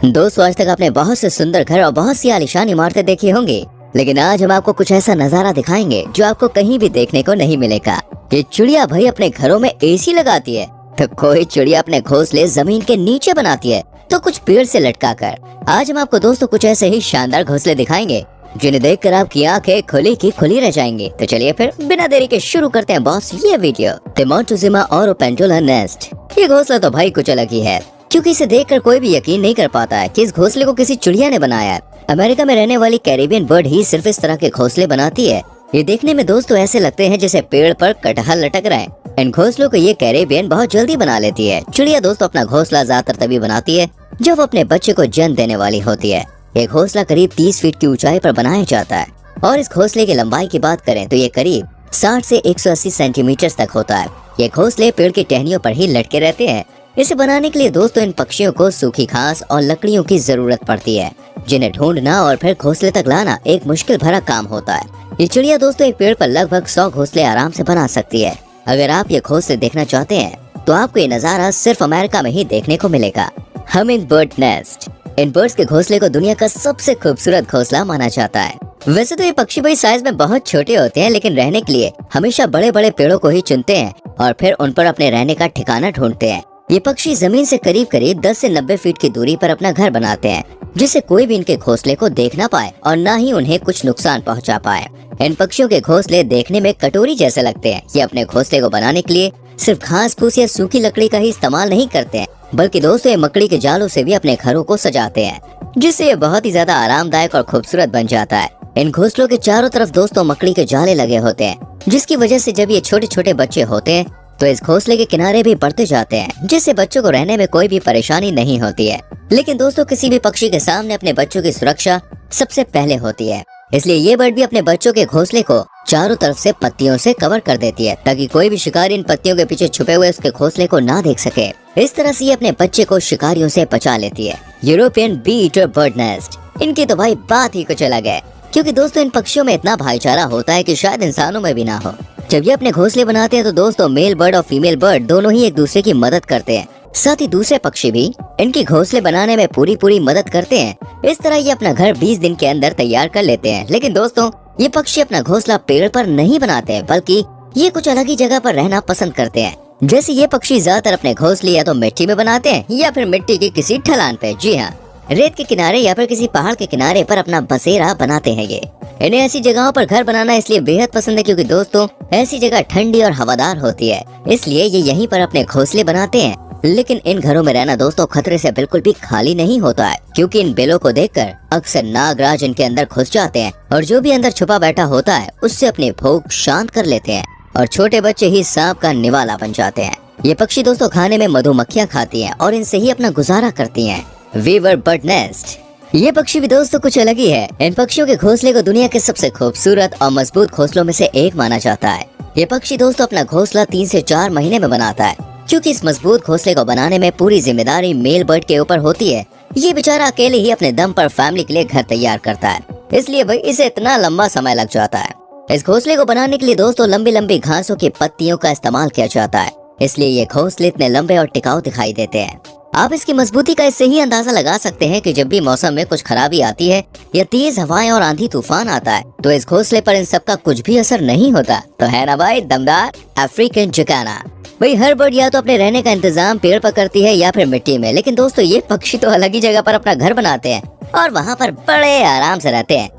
दोस्तों, आज तक आपने बहुत से सुंदर घर और बहुत सी आलीशान इमारतें देखी होंगी, लेकिन आज हम आपको कुछ ऐसा नजारा दिखाएंगे जो आपको कहीं भी देखने को नहीं मिलेगा। ये चिड़िया भाई अपने घरों में एसी लगाती है, तो कोई चिड़िया अपने घोंसले जमीन के नीचे बनाती है, तो कुछ पेड़ से लटका कर। आज हम आपको दोस्तों कुछ ऐसे ही शानदार घोंसले दिखाएंगे जिन्हें देखकर आपकी आंखें खुली की खुली रह जाएंगी। तो चलिए फिर बिना देरी के शुरू करते हैं बॉस ये video. The Montezuma oropendola nest. ये घोंसला तो भाई कुछ अलग ही है, क्योंकि इसे देखकर कोई भी यकीन नहीं कर पाता है कि इस घोंसले को किसी चिड़िया ने बनाया है। अमेरिका में रहने वाली कैरिबियन बर्ड ही सिर्फ इस तरह के घोंसले बनाती है। ये देखने में दोस्तों ऐसे लगते हैं जैसे पेड़ पर कटहल लटक रहे हैं। इन घोंसलों को ये कैरिबियन बहुत जल्दी बना लेती है। चिड़िया दोस्तों अपना घोंसला ज्यादातर तभी बनाती है जब वो अपने बच्चे को जन्म देने वाली होती है। ये घोंसला करीब 30 फीट की ऊंचाई पर बनाया जाता है और इस घोंसले की लंबाई की बात करें तो ये करीब 60 से 180 सेंटीमीटर तक होता है। ये घोंसले पेड़ की टहनियों पर ही लटके रहते हैं। इसे बनाने के लिए दोस्तों इन पक्षियों को सूखी घास और लकड़ियों की जरूरत पड़ती है, जिन्हें ढूंढना और फिर घोंसले तक लाना एक मुश्किल भरा काम होता है। ये चिड़िया दोस्तों एक पेड़ पर लगभग 100 घोंसले आराम से बना सकती है। अगर आप ये घोंसले देखना चाहते हैं तो आपको ये नजारा सिर्फ अमेरिका में ही देखने को मिलेगा। Hummingbird nest. इन बर्ड्स के घोंसले को दुनिया का सबसे खूबसूरत घोंसला माना जाता है। वैसे तो ये पक्षी भाई साइज में बहुत छोटे होते हैं, लेकिन रहने के लिए हमेशा बड़े बड़े पेड़ों को ही चुनते हैं और फिर उन पर अपने रहने का ठिकाना ढूंढते हैं। ये पक्षी जमीन से करीब करीब 10 से 90 फीट की दूरी पर अपना घर बनाते हैं, जिससे कोई भी इनके घोंसले को देख ना पाए और न ही उन्हें कुछ नुकसान पहुंचा पाए। इन पक्षियों के घोंसले देखने में कटोरी जैसे लगते हैं। ये अपने घोंसले को बनाने के लिए सिर्फ घास फूस या सूखी लकड़ी का ही इस्तेमाल नहीं करते हैं, बल्कि दोस्तों ये मकड़ी के जालों से भी अपने घरों को सजाते हैं, जिससे ये बहुत ही ज्यादा आरामदायक और खूबसूरत बन जाता है। इन घोंसलों के चारों तरफ दोस्तों मकड़ी के जाले लगे होते हैं, जिसकी वजह से जब ये छोटे छोटे बच्चे होते हैं तो इस घोंसले के किनारे भी बढ़ते जाते हैं, जिससे बच्चों को रहने में कोई भी परेशानी नहीं होती है। लेकिन दोस्तों किसी भी पक्षी के सामने अपने बच्चों की सुरक्षा सबसे पहले होती है, इसलिए ये बर्ड भी अपने बच्चों के घोंसले को चारों तरफ से पत्तियों से कवर कर देती है, ताकि कोई भी शिकारी इन पत्तियों के पीछे छुपे हुए उसके घोंसले को ना देख सके। इस तरह से ये अपने बच्चे को शिकारियों से बचा लेती है। European bee eater bird nest. इनकी तो भाई बात ही कुछ अलग है, क्योंकि दोस्तों इन पक्षियों में इतना भाईचारा होता है कि शायद इंसानों में भी ना हो। जब ये अपने घोंसले बनाते हैं तो दोस्तों मेल बर्ड और फीमेल बर्ड दोनों ही एक दूसरे की मदद करते हैं। साथ ही दूसरे पक्षी भी इनकी घोंसले बनाने में पूरी मदद करते हैं। इस तरह ये अपना घर 20 दिन के अंदर तैयार कर लेते हैं। लेकिन दोस्तों ये पक्षी अपना घोंसला पेड़ पर नहीं बनाते हैं, बल्कि ये कुछ अलग ही जगह पर रहना पसंद करते हैं। जैसे ये पक्षी ज्यादातर अपने घोंसले या तो मिट्टी में बनाते हैं या फिर मिट्टी की किसी ढलान पे, जी हाँ, रेत के किनारे या फिर किसी पहाड़ के किनारे पर अपना बसेरा बनाते हैं। ये इन्हें ऐसी जगहों पर घर बनाना इसलिए बेहद पसंद है क्योंकि दोस्तों ऐसी जगह ठंडी और हवादार होती है, इसलिए ये यहीं पर अपने घोंसले बनाते हैं। लेकिन इन घरों में रहना दोस्तों खतरे से बिल्कुल भी खाली नहीं होता है, क्योंकि इन बेलों को देखकर अक्सर नागराज इनके अंदर घुस जाते हैं और जो भी अंदर छुपा बैठा होता है उससे अपनी भूख शांत कर लेते हैं और छोटे बच्चे ही सांप का निवाला बन जाते हैं। ये पक्षी दोस्तों खाने में मधुमक्खियाँ खाती हैं और इनसे ही अपना गुजारा करती हैं। Weaver bird nest. ये पक्षी भी दोस्तों कुछ अलग ही है। इन पक्षियों के घोंसले को दुनिया के सबसे खूबसूरत और मजबूत घोंसलों में से एक माना जाता है। ये पक्षी दोस्तों अपना घोंसला 3 से 4 महीने में बनाता है, क्योंकि इस मजबूत घोंसले को बनाने में पूरी जिम्मेदारी मेल बर्ड के ऊपर होती है। ये बेचारा अकेले ही अपने दम पर फैमिली के लिए घर तैयार करता है, इसलिए भाई इसे इतना लंबा समय लग जाता है। इस घोंसले को बनाने के लिए दोस्तों लंबी लंबी घासों की पत्तियों का इस्तेमाल किया जाता है, इसलिए ये घोंसले इतने लंबे और टिकाऊ दिखाई देते हैं। आप इसकी मजबूती का इससे ही अंदाजा लगा सकते हैं कि जब भी मौसम में कुछ खराबी आती है या तेज हवाएं और आंधी तूफान आता है तो इस घोंसले पर इन सब का कुछ भी असर नहीं होता। तो है ना भाई दमदार अफ्रीकन जकाना। भाई हर बर्ड या तो अपने रहने का इंतजाम पेड़ पर करती है या फिर मिट्टी में, लेकिन दोस्तों ये पक्षी तो अलग ही जगह पर अपना घर बनाते हैं और वहाँ पर बड़े आराम से रहते हैं।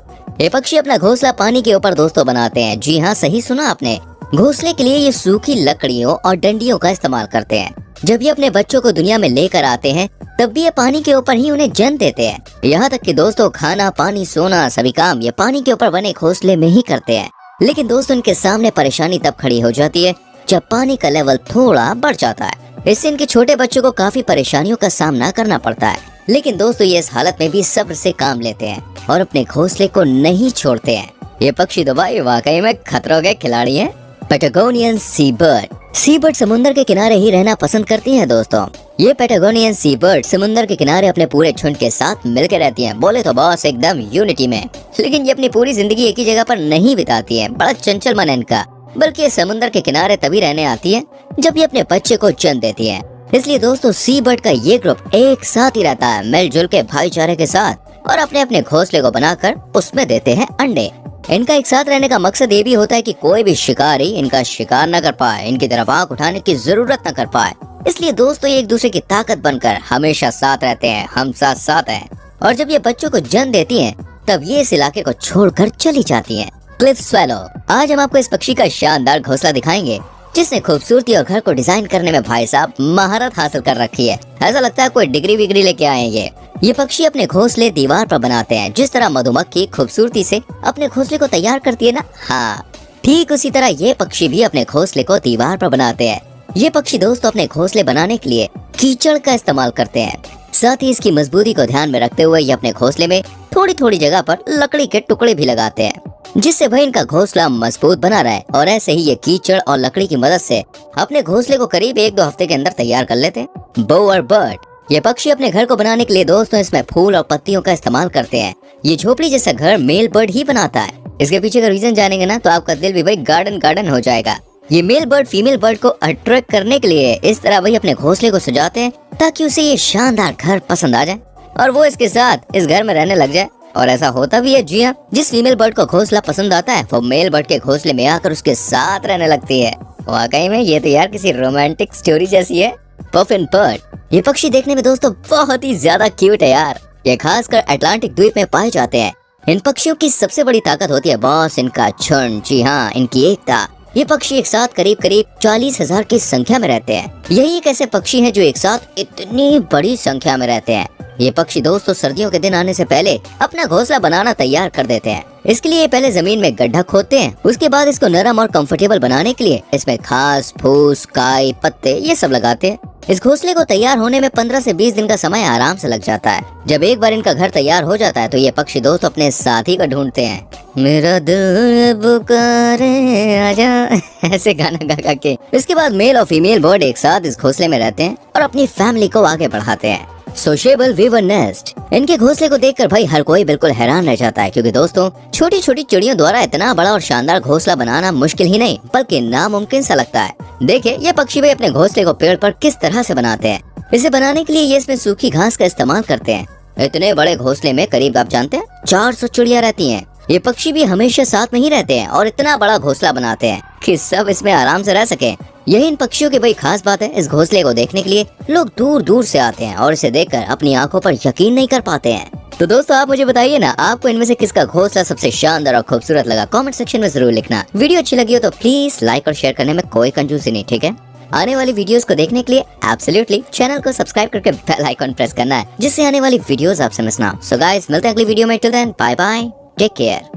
ये पक्षी अपना घोंसला पानी के ऊपर दोस्तों बनाते हैं। जी हाँ, सही सुना आपने। घोंसले के लिए ये सूखी लकड़ियों और डंडियों का इस्तेमाल करते हैं। जब ये अपने बच्चों को दुनिया में लेकर आते हैं तब भी ये पानी के ऊपर ही उन्हें जन्म देते हैं। यहाँ तक कि दोस्तों खाना पानी सोना सभी काम ये पानी के ऊपर बने घोंसले में ही करते हैं। लेकिन दोस्तों इनके सामने परेशानी तब खड़ी हो जाती है जब पानी का लेवल थोड़ा बढ़ जाता है। इससे इनके छोटे बच्चों को काफी परेशानियों का सामना करना पड़ता है। लेकिन दोस्तों ये इस हालत में भी सब्र से काम लेते हैं और अपने घोंसले को नहीं छोड़ते हैं। ये पक्षी तो भाई वाकई में खतरों के खिलाड़ी हैं। पैटागोनियन सी बर्ड। सी बर्ड समुद्र के किनारे ही रहना पसंद करती हैं दोस्तों। ये पैटागोनियन सी बर्ड समुद्र के किनारे अपने पूरे झुंड के साथ मिलकर रहती हैं। बोले तो बॉस एकदम यूनिटी में। लेकिन ये अपनी पूरी जिंदगी एक ही जगह पर नहीं बिताती है। बड़ा चंचल मन है इनका। बल्कि ये समुद्र के किनारे तभी रहने आती है जब ये अपने बच्चे को जन्म देती है। इसलिए दोस्तों सी बर्ड का ये ग्रुप एक साथ ही रहता है, मिलजुल के भाईचारे के साथ, और अपने अपने घोंसले को बनाकर उसमें देते हैं अंडे। इनका एक साथ रहने का मकसद ये भी होता है कि कोई भी शिकारी इनका शिकार न कर पाए, इनकी तरफ आंख उठाने की जरूरत न कर पाए। इसलिए दोस्तों ये एक दूसरे की ताकत बनकर हमेशा साथ रहते हैं, हम साथ साथ हैं। और जब ये बच्चों को जन्म देती हैं, तब ये इस इलाके को छोड़कर चली जाती हैं। Cliff swallow. आज हम आपको इस पक्षी का शानदार घोंसला दिखाएंगे, जिसने खूबसूरती और घर को डिजाइन करने में भाई साहब महारत हासिल कर रखी है। ऐसा लगता है कोई डिग्री विग्री लेके आए हैं। ये पक्षी अपने घोंसले दीवार पर बनाते हैं, जिस तरह मधुमक्खी खूबसूरती से अपने घोंसले को तैयार करती है ना, हाँ ठीक उसी तरह ये पक्षी भी अपने घोंसले को दीवार पर बनाते हैं। ये पक्षी दोस्तों अपने घोंसले बनाने के लिए कीचड़ का इस्तेमाल करते हैं। साथ ही इसकी मजबूती को ध्यान में रखते हुए ये अपने घोंसले में थोड़ी थोड़ी जगह पर लकड़ी के टुकड़े भी लगाते हैं, जिससे भाई इनका घोंसला मजबूत बना रहे। और ऐसे ही ये कीचड़ और लकड़ी की मदद से अपने घोंसले को करीब 1-2 हफ्ते के अंदर तैयार कर लेते हैं। Bower bird. ये पक्षी अपने घर को बनाने के लिए दोस्तों इसमें फूल और पत्तियों का इस्तेमाल करते हैं। ये झोपड़ी जैसा घर मेल बर्ड ही बनाता है। इसके पीछे का रीजन जानेंगे ना तो आपका दिल भी भाई गार्डन गार्डन हो जाएगा। ये मेल बर्ड फीमेल बर्ड को अट्रैक्ट करने के लिए इस तरह भाई अपने घोंसले को सजाते हैं, ताकि उसे ये शानदार घर पसंद आ जाए और वो इसके साथ इस घर में रहने लग जाए। और ऐसा होता भी है, जी हाँ। जिस फीमेल बर्ड को घोंसला पसंद आता है वो मेल बर्ड के घोंसले में आकर उसके साथ रहने लगती है। वाकई में ये तो यार किसी रोमांटिक स्टोरी जैसी है। Puffin bird. ये पक्षी देखने में दोस्तों बहुत ही ज्यादा क्यूट है यार। ये खासकर अटलांटिक द्वीप में पाए जाते हैं। इन पक्षियों की सबसे बड़ी ताकत होती है बॉस इनका झुंड, जी हाँ इनकी एकता। ये पक्षी एक साथ करीब 40,000 की संख्या में रहते हैं। यही एक ऐसे पक्षी हैं जो एक साथ इतनी बड़ी संख्या में रहते हैं। ये पक्षी दोस्तों सर्दियों के दिन आने से पहले अपना घोंसला बनाना तैयार कर देते हैं। इसके लिए पहले जमीन में गड्ढा खोदते हैं, उसके बाद इसको नरम और कंफर्टेबल बनाने के लिए इसमें घास, फूस, काई, पत्ते ये सब लगाते हैं। इस घोंसले को तैयार होने में 15 से 20 दिन का समय आराम से लग जाता है। जब एक बार इनका घर तैयार हो जाता है तो ये पक्षी दोस्त अपने साथी को ढूंढते हैं। मेरा दिल पुकारे आजा, ऐसे गाना गा के। इसके बाद मेल और फीमेल बर्ड एक साथ इस घोंसले में रहते हैं और अपनी फैमिली को आगे बढ़ाते हैं। Sociable weaver nest. इनके घोंसले को देखकर भाई हर कोई बिल्कुल हैरान रह जाता है, क्योंकि दोस्तों छोटी छोटी चिड़ियों द्वारा इतना बड़ा और शानदार घोंसला बनाना मुश्किल ही नहीं बल्कि नामुमकिन सा लगता है। देखिए ये पक्षी भाई अपने घोंसले को पेड़ पर किस तरह से बनाते हैं। इसे बनाने के लिए ये इसमें सूखी घास का इस्तेमाल करते हैं। इतने बड़े घोंसले में करीब आप जानते हैं 400 चिड़िया रहती हैं। ये पक्षी भी हमेशा साथ में ही रहते हैं और इतना बड़ा घोंसला बनाते हैं कि सब इसमें आराम से रह सके। यही इन पक्षियों की भाई खास बात है। इस घोंसले को देखने के लिए लोग दूर दूर से आते हैं और इसे देखकर अपनी आंखों पर यकीन नहीं कर पाते हैं। तो दोस्तों आप मुझे बताइए ना, आपको इनमें से किसका घोंसला सबसे शानदार और खूबसूरत लगा? कमेंट सेक्शन में जरूर लिखना। वीडियो अच्छी लगी हो तो प्लीज लाइक और शेयर करने में कोई कंजूसी नहीं, ठीक है? आने वाली वीडियोस को देखने के लिए एब्सोल्युटली चैनल को सब्सक्राइब करके बेल आइकन प्रेस करना है, जिससे आने वाली वीडियोस आपसे मिस ना हो। सो गाइस मिलते हैं अगली वीडियो में। Till then bye bye, take care.